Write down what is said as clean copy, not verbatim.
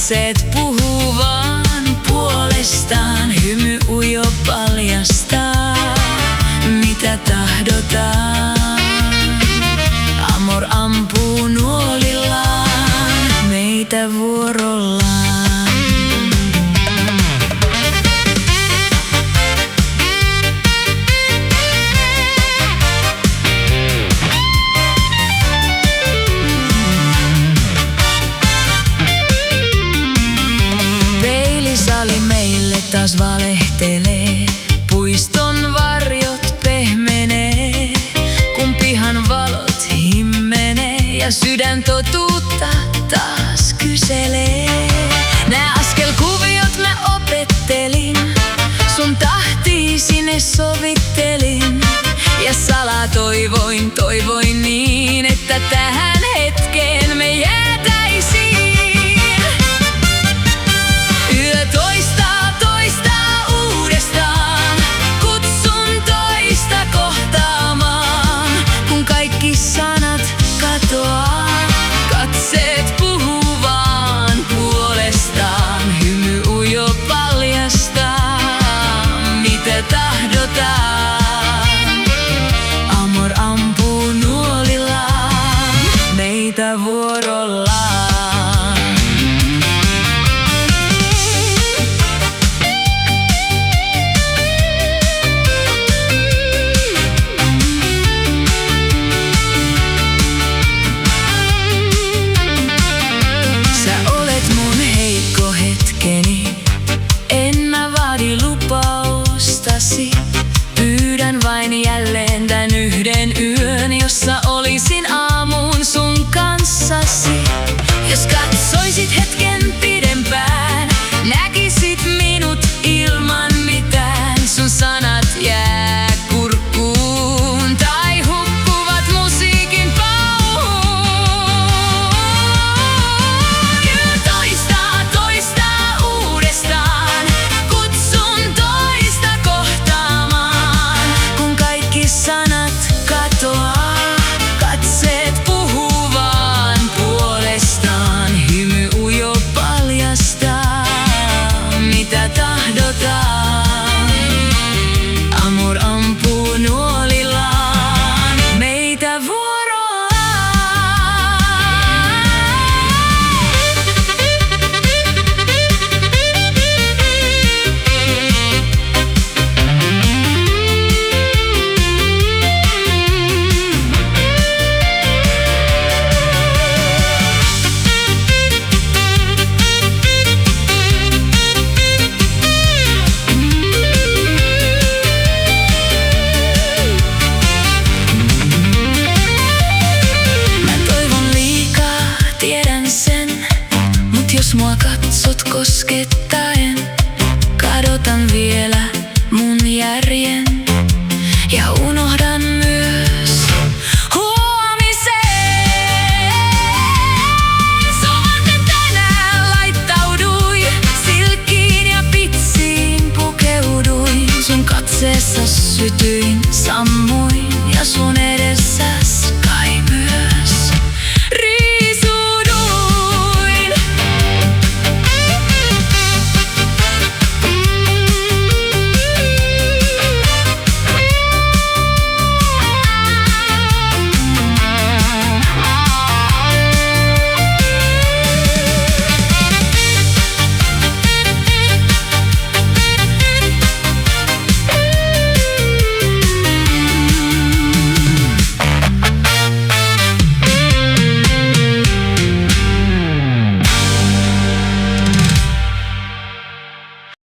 Katseet puhuu vaan puolestaan, hymy ujo paljastaa, mitä tahdotaan. Amor ampuu nuolillaan, meitä vuorollaan. Peilisali meille taas valehtelee, puiston varjot pehmenee, kun pihan valot himmenee ja sydän totuutta taas kyselee. Nää askelkuviot mä opettelin, sun tahtiisi ne sovittelin, ja salaa toivoin niin, että tähän hetkeen me jäätäisiin. Yö toistaa uudestaan, kutsun toista kohtaamaan, kun kaikki sanat katoaa. Katseet puhuu vaan puolestaan, hymy ujo paljastaa, mitä tahdotaan. Amor ampuu nuolillaan, meitä vuorollaan. Sä olet mun heikko hetkeni, en mä vaadi lupaustasi. Pyydän vain jälleen tän yhden yön, jossa olisin aamuun sun kanssasi. Jos katsoisit hetken pidempään, näkisit minut ilman mitään. Sun sanat jää kurkkuun tai hukkuvat musiikin pauhuun. Yö toistaa uudestaan, kutsun toista kohtaamaan, kun kaikki sanat katoaa. Katseet puhuu vaan puolestaan, hymy ujo paljastaa, mitä tahdotaan. Amor ampuu nuolillaan, meitä vuorollaan. Tiedän sen, mut jos mua katsot koskettaen, kadotan vielä mun järjen ja unohdan